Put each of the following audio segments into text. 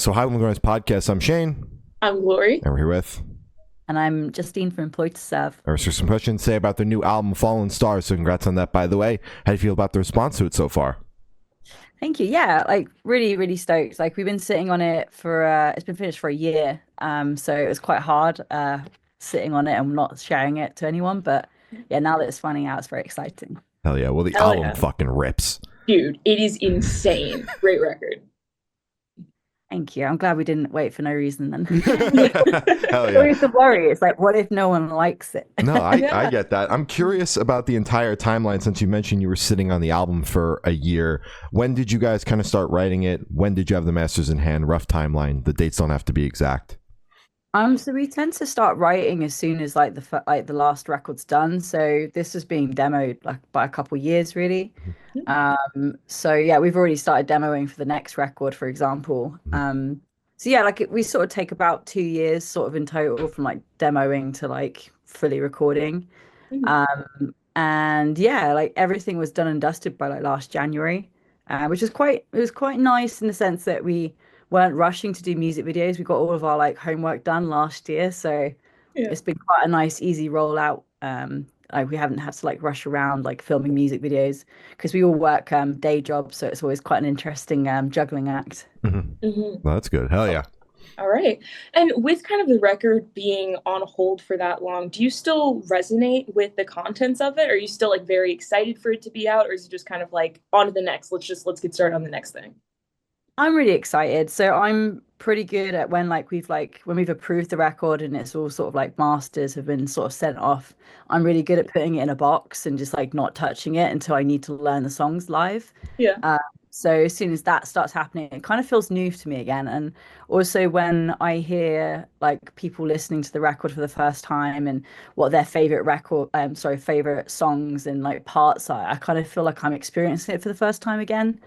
So, hi, welcome to this podcast. I'm Shane, I'm Lori. and we're here with. And I'm Justine from Employed to Serve. There's some questions to say about their new album, Fallen Stars. So, congrats on that, by the way. How do you feel about the response to it so far? Thank you. Yeah, like really, really stoked. Like we've been sitting on it for it's been finished for a year. So it was quite hard sitting on it and not sharing it to anyone. But yeah, now that it's finding out, it's very exciting. Hell yeah. Well, the Hell album yeah. fucking rips. Dude, it is insane. Great record. Thank you. I'm glad we didn't wait for no reason then. Hell yeah. Always the worry. It's like, what if no one likes it? No, I Yeah. get that. I'm curious about the entire timeline since you mentioned you were sitting on the album for a year. When did you guys kind of start writing it? When did you have the masters in hand? Rough timeline. The dates don't have to be exact. So we tend to start writing as soon as the last record's done. So this was being demoed like by a couple years really. So yeah, we've already started demoing for the next record, for example. So yeah, we sort of take about 2 years sort of in total from like demoing to like fully recording. Mhm. And yeah, like everything was done and dusted by like last January, which is quite it was quite nice in the sense that we weren't rushing to do music videos. We got all of our like homework done last year, so Yeah. it's been quite a nice, easy rollout. Like we haven't had to like rush around like filming music videos because we all work day jobs, so it's always quite an interesting juggling act. Mhm. hmm Well, that's good. Hell yeah. All right. And with kind of the record being on hold for that long, do you still resonate with the contents of it? Are you still like very excited for it to be out, or is it just kind of like on to the next? Let's get started on the next thing. I'm really excited. So I'm pretty good at when we've approved the record and it's all sort of like masters have been sort of sent off. I'm really good at putting it in a box and just like not touching it until I need to learn the songs live. Yeah. Uh, so as soon as that starts happening, it kind of feels new to me again. And also when I hear like people listening to the record for the first time and what their favorite songs and like parts are, I kind of feel like I'm experiencing it for the first time again.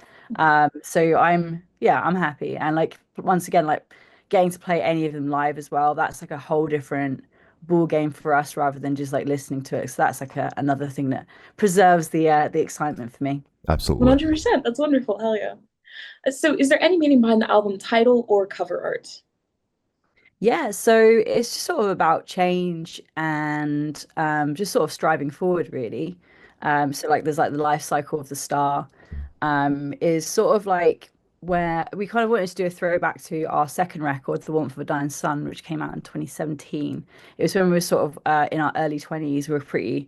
So I'm happy. And like once again, like getting to play any of them live as well, that's like a whole different ball game for us rather than just like listening to it. So that's like another thing that preserves the excitement for me. Absolutely. 100%. That's wonderful. Hell yeah. So is there any meaning behind the album title or cover art? Yeah, so it's just sort of about change and just sort of striving forward, really. So like there's like the life cycle of the star, is sort of like where we kind of wanted to do a throwback to our second record, The Warmth of a Dying Sun, which came out in 2017. It was when we were sort of in our early 20s. We were pretty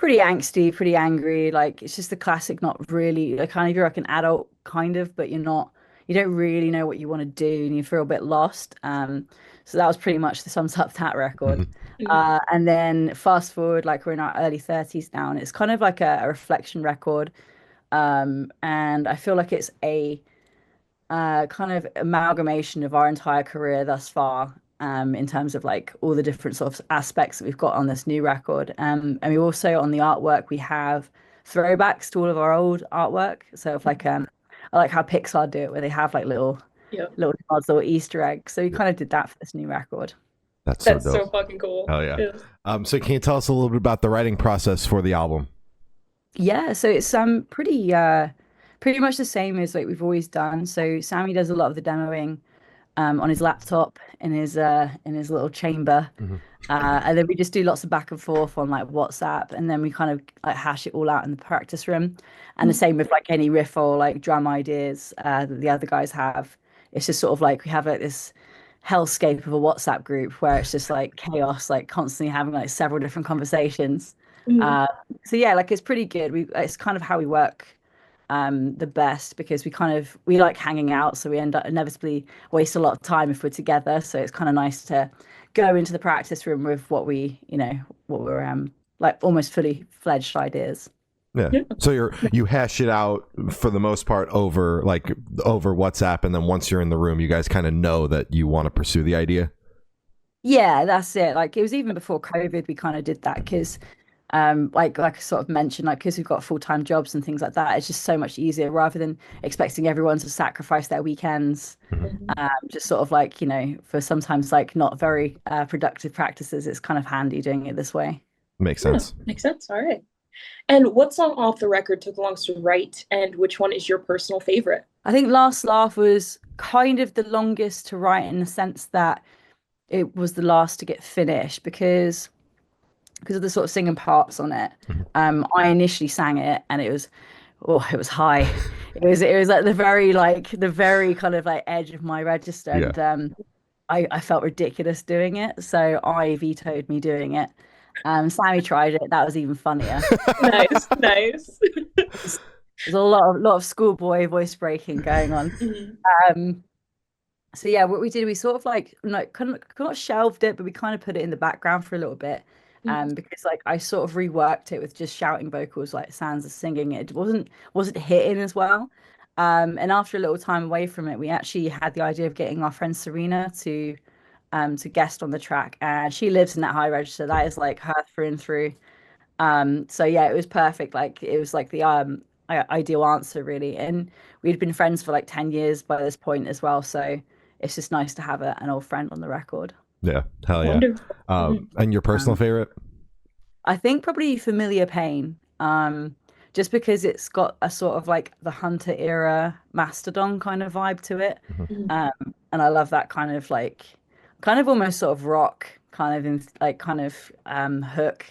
angsty, pretty angry. Like it's just the classic, not really like kind of you're like an adult kind of, but you don't really know what you want to do and you feel a bit lost. So that was pretty much the sums up that record. Mhm. Mhm. And then fast forward, like we're in our early 30s now, and it's kind of like a reflection record. And I feel like it's a kind of amalgamation of our entire career thus far, in terms of like all the different sort of aspects that we've got on this new record. And we also on the artwork we have throwbacks to all of our old artwork. So if like I like how Pixar do it, where they have like Yeah. little nods or Easter eggs. So we kind of did that for this new record. That's so That's dope. so fucking cool. Hell yeah. Yeah. So, can you tell us a little bit about the writing process for the album? Yeah, so it's pretty much the same as like we've always done. So Sammy does a lot of the demoing on his laptop in his little chamber. Mhm. And then we just do lots of back and forth on like WhatsApp, and then we kind of like hash it all out in the practice room. And the same with like any riff or like drum ideas that the other guys have. It's just sort of like we have like this hellscape of a WhatsApp group where it's just like chaos, like constantly having like several different conversations. Mhm. Uh, so yeah, like it's pretty good. It's kind of how we work the best because we like hanging out, so we end up inevitably waste a lot of time if we're together. So it's kind of nice to go into the practice room with what we're like almost fully fledged ideas. Yeah. Yeah. So you hash it out for the most part over WhatsApp, and then once you're in the room, you guys kind of know that you want to pursue the idea. Yeah, that's it. Like it was even before COVID, we kind of did that because like I sort of mentioned, like because we've got full-time jobs and things like that, it's just so much easier rather than expecting everyone to sacrifice their weekends. Mhm. Mhm. Just sort of like, for sometimes like not very productive practices, it's kind of handy doing it this way. Makes Yeah. sense. Makes sense. All right. And what song off the record took the longest to write, and which one is your personal favorite? I think Last Laugh was kind of the longest to write in the sense that it was the last to get finished because of the sort of singing parts on it. Mhm. I initially sang it and it was high. It was at the very kind of like edge of my register, Yeah. and I felt ridiculous doing it, so I vetoed me doing it. Sammy tried it. That was even funnier. Nice, nice. There's a lot of schoolboy voice breaking going on. Mhm. Um, so yeah, what we did, we sort of like kind of not shelved it, but we kind of put it in the background for a little bit. Because like I sort of reworked it with just shouting vocals, like Sans is singing it. It wasn't hitting as well. And after a little time away from it, we actually had the idea of getting our friend Serena to guest on the track, and she lives in that high register. That is like her through and through. So yeah, it was perfect. Like it was like the ideal answer really. And we'd been friends for like 10 years by this point as well. So it's just nice to have an old friend on the record. Yeah. Hell yeah. Wonderful. Mhm. And your personal Um, favorite? I think probably Familiar Pain. Just because it's got a sort of like the Hunter era Mastodon kind of vibe to it. Mhm. Mhm. And I love that kind of almost sort of rock kind of hook.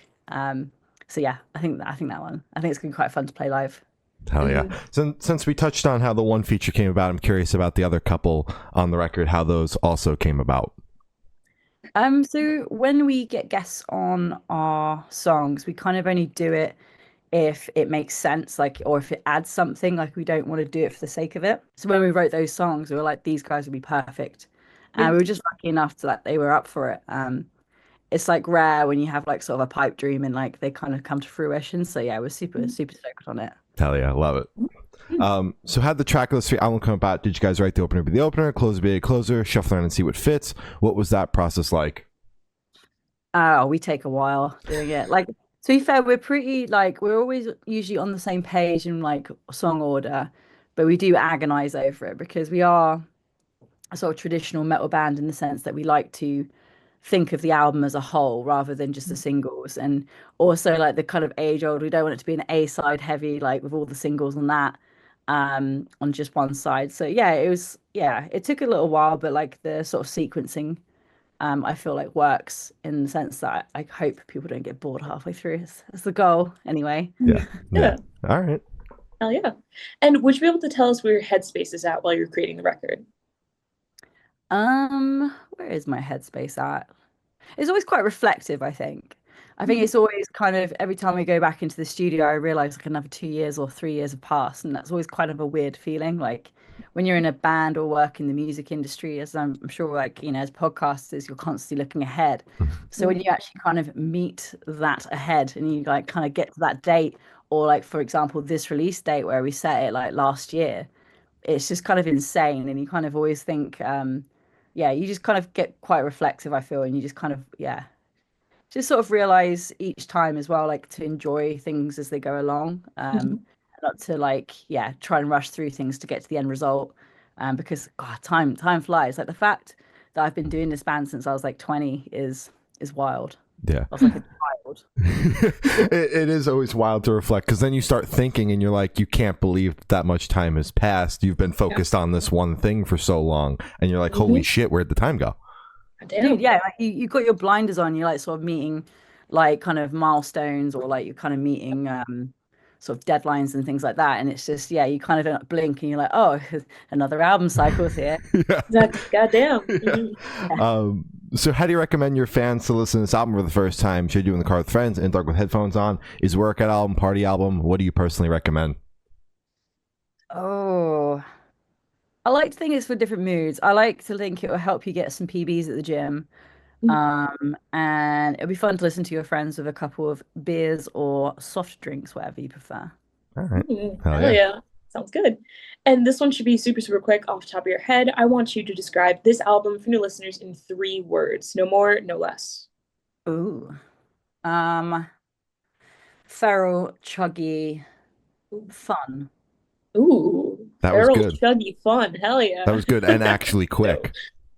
So yeah, I think that one. I think it's gonna be quite fun to play live. Hell yeah. Mhm. Since we touched on how the one feature came about, I'm curious about the other couple on the record, how those also came about. So when we get guests on our songs, we kind of only do it if it makes sense, like, or if it adds something, like we don't want to do it for the sake of it. So when we wrote those songs, we were like, these guys would be perfect. And Yeah. we were just lucky enough to that they were up for it. It's like rare when you have like sort of a pipe dream and like they kind of come to fruition. So yeah, we're super stoked on it. Hell yeah. Love it. So had the track list for your album come about? Did you guys write the opener be the opener, closer be a closer, shuffle around and see what fits? What was that process like? Oh, we take a while doing it. Like, to be fair, we're pretty like we're always usually on the same page in like song order, but we do agonize over it because we are a sort of traditional metal band in the sense that we like to think of the album as a whole rather than just the singles. And also like the kind of age old, we don't want it to be an A side heavy, like with all the singles on that, on just one side. So yeah, it took a little while, but like the sort of sequencing I feel like works in the sense that I hope people don't get bored halfway through. That's the goal anyway. Yeah. Yeah. Yeah. All right. Hell yeah. And would you be able to tell us where your headspace is at while you're creating the record? Where is my headspace at? It's always quite reflective, I think. I think Mhm. it's always kind of every time we go back into the studio, I realize like another 2 years or 3 years have passed, and that's always kind of a weird feeling. Like when you're in a band or work in the music industry, as I'm sure, like as podcasters, you're constantly looking ahead. So when you actually kind of meet that ahead, and you like kind of get to that date, or like for example, this release date where we set it like last year, it's just kind of insane, and you kind of always think, yeah, you just kind of get quite reflective, I feel, and you just kind of just sort of realize each time as well, like to enjoy things as they go along, Mhm. not to like, yeah, try and rush through things to get to the end result. Because God, time flies. Like the fact that I've been doing this band since I was like 20 is wild. Yeah. I was like a child. It is always wild to reflect because then you start thinking and you're like, you can't believe that much time has passed. You've been focused on this one thing for so long, and you're like, holy Mhm. shit, where'd the time go? Dude, Damn. yeah, like you got your blinders on, you're like sort of meeting like kind of milestones or like you're kind of meeting sort of deadlines and things like that. And it's just, yeah, you kind of don't blink and you're like, oh, another album cycle's here. Yeah. Exactly. Goddamn. Yeah. Mhm. So how do you recommend your fans to listen to this album for the first time? Should you do in the car with friends, in the dark with headphones on? Is workout album, party album? What do you personally recommend? Oh, I like to think it's for different moods. I like to think it will help you get some PBs at the gym. And it'll be fun to listen to your friends with a couple of beers or soft drinks, whatever you prefer. All right. Hell Hell yeah. yeah. Sounds good. And this one should be super quick off the top of your head. I want you to describe this album for new listeners in 3 words. No more, no less. Ooh. Um, Feral, chuggy, fun. Ooh, That was feral, good. chuggy, fun. Hell yeah. That was good and actually Dope. quick.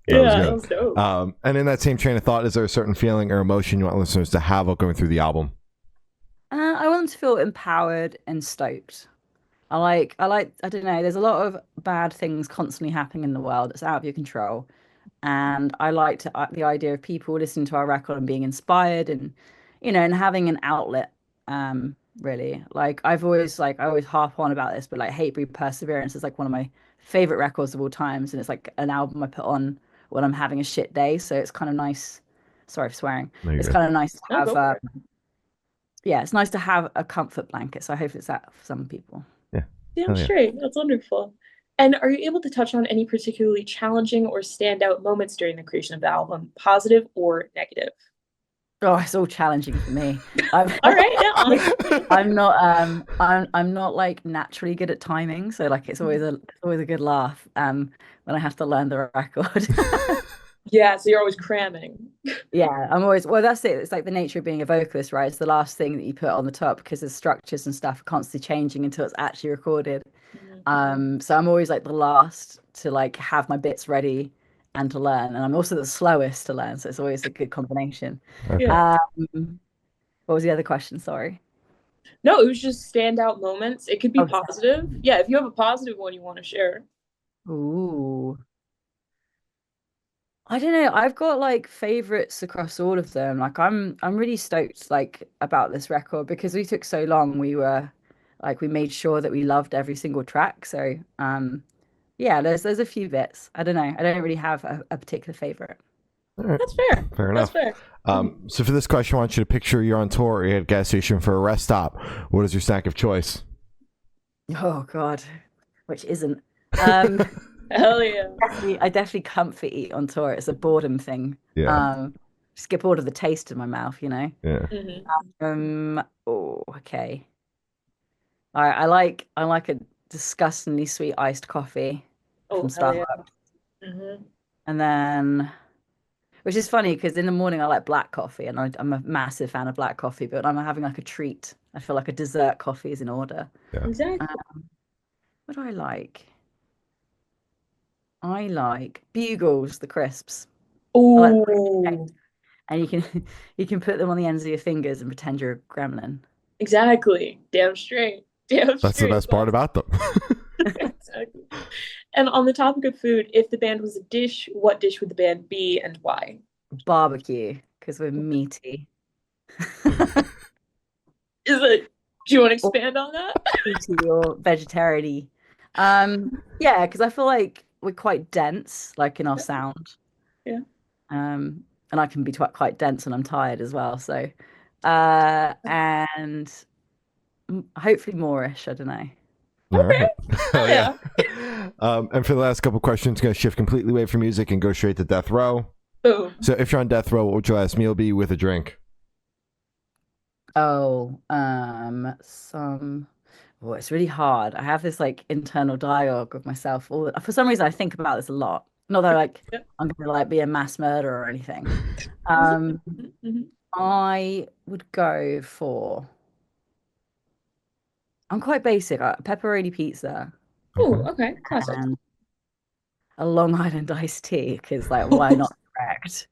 That was Yeah, that good. was dope. And in that same train of thought, is there a certain feeling or emotion you want listeners to have while going through the album? I want them to feel empowered and stoked. I don't know, there's a lot of bad things constantly happening in the world that's out of your control. And I like the idea of people listening to our record and being inspired and, and having an outlet. Really, like I always harp on about this, but like Hate Breed Perseverance is like one of my favorite records of all times, and it's like an album I put on when I'm having a shit day. So it's kind of nice. Sorry for swearing. No, you're It's good. kind of nice to No, have. go for it. Yeah, it's nice to have a comfort blanket. So I hope it's that for some people. Yeah. Damn Hell yeah. straight. That's wonderful. And are you able to touch on any particularly challenging or standout moments during the creation of the album, positive or negative? Oh, it's all challenging for me. I'm All right, yeah, honestly. I'm not like naturally good at timing, so like it's always a good laugh when I have to learn the record. Yeah, so you're always cramming. Yeah, I'm always well, that's it. It's like the nature of being a vocalist, right? It's the last thing that you put on the top because the structures and stuff are constantly changing until it's actually recorded. So I'm always like the last to like have my bits ready and to learn, and I'm also the slowest to learn, so it's always a good combination. Okay. Yeah. Um, what was the other question? Sorry. No, it was just standout moments. It could be Oh, positive. Yeah, if you have a positive one you want to share. ooh. I don't know. I've got like favorites across all of them. Like I'm really stoked like about this record because we took so long. We made sure that we loved every single track. So yeah, there's a few bits. I don't know. I don't really have a particular favorite. All right. That's fair. Fair That's enough. fair. So for this question, I want you to picture you're on tour, or you're at a gas station for a rest stop. What is your snack of choice? Oh God, which isn't. Um Hell yeah. I definitely comfort eat on tour. It's a boredom thing. Yeah. Um Skip all of the taste in my mouth, you know. Yeah. Oh, okay. I like a disgustingly sweet iced coffee from Oh, hell yeah. Starbucks. hmm And then, which is funny because in the morning I like black coffee and I'm a massive fan of black coffee, but when I'm having like a treat, I feel like a dessert coffee is in order. Yeah. Exactly. What do I like? I like Bugles, the crisps. I like, Oh, and you can you can put them on the ends of your fingers and pretend you're a gremlin. exactly. Damn straight. Damn That's the straight. best part about them. Exactly. And on the topic of food, if the band was a dish, what dish would the band be and why? Barbecue, because we're meaty. Is it, do you want to Or expand on that? meaty or vegetarian. Yeah, because I feel like we're quite dense, like in our sound. Yeah. And I can be quite dense when I'm tired as well. So, and hopefully moreish. I don't know. All Okay. right. Oh yeah. Yeah. And for the last couple questions, going to shift completely away from music and go straight to death row. Boom. So if you're on death row, what would your last meal be with a drink? Oh, it's really hard. I have this like internal dialogue with myself. For some reason, I think about this a lot. Not that like Yeah. I'm gonna like be a mass murderer or anything. Um, Mhm. I would go for. I'm quite basic. Pepperoni pizza Oh, Okay. okay. Classic. and a Long Island iced tea because like why not correct?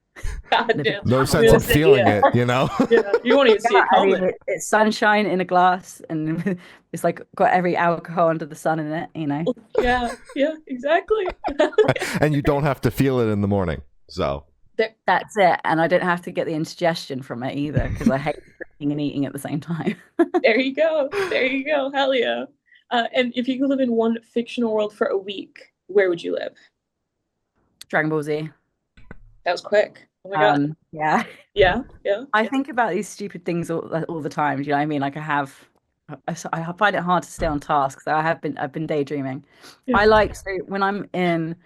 God Nip it damn. No down a sense little in bit. feeling Yeah. it, you know? Yeah. You won't even see Yeah, it I mean coming. it's sunshine in a glass and it's like got every alcohol under the sun in it, you know. Yeah. Yeah. Exactly. And you don't have to feel it in the morning. So, There, That's it. And I don't have to get the indigestion from it either because I hate drinking and eating at the same time. there you go. There you go. Hell yeah. And if you could live in one fictional world for a week, where would you live? Dragon Ball Z. That was quick. Oh my God. Yeah. Yeah. Yeah. I think about these stupid things all the time. Do you know what I mean? Like I find it hard to stay on task. So I've been daydreaming. Yeah. I like so when I'm in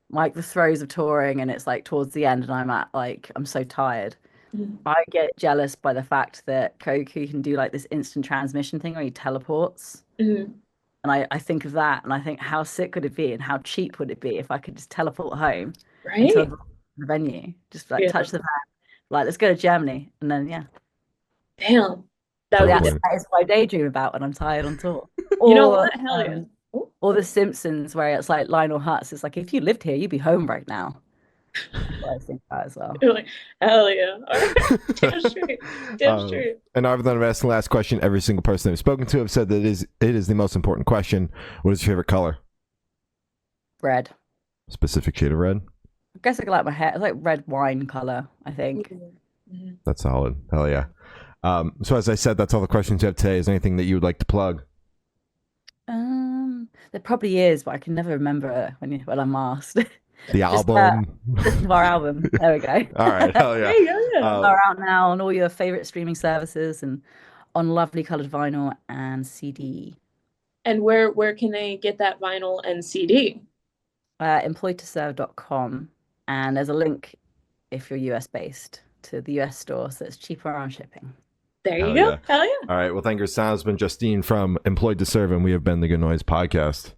like the throes of touring and it's like towards the end and I'm so tired. Mhm. I get jealous by the fact that Koku can do like this instant transmission thing where he teleports. Mhm. And I think of that and I think how sick would it be and how cheap would it be if I could just teleport home and Right? teleport to the venue, just like Yeah. touch the van, like let's go to Germany and then yeah. Damn. That so would be That's dope. funny. that is what I daydream about when I'm tired on tour. You know Or what? Hell yeah. Oh, or The Simpsons where it's like Lionel Hutz. It's like if you lived here, you'd be home right now. That's what I think about as well. You're like, hell yeah. All right. Damn straight. Damn Um, straight. and I've done asking the last question. Every single person I've spoken to have said that it is the most important question. What is your favorite color? Red. Specific shade of red. I guess I like my hair. It's like red wine color, I think. Mhm. That's solid. Hell yeah. So as I said, that's all the questions you have today. Is there anything that you would like to plug? There probably is, but I can never remember when I'm asked. The Just album. listen to our album. There we go. All right. Hell yeah. There you go. Yeah. Are out now on all your favorite streaming services and on lovely colored vinyl and CD. And where can they get that vinyl and CD? Employedtoserve.com. And there's a link if you're US based to the US store, so it's cheaper on shipping. There you Hell go. yeah. Hell yeah. All right. Well, thank you. Sounds been Justine from Employed to Serve, and we have been the Good Noise Podcast.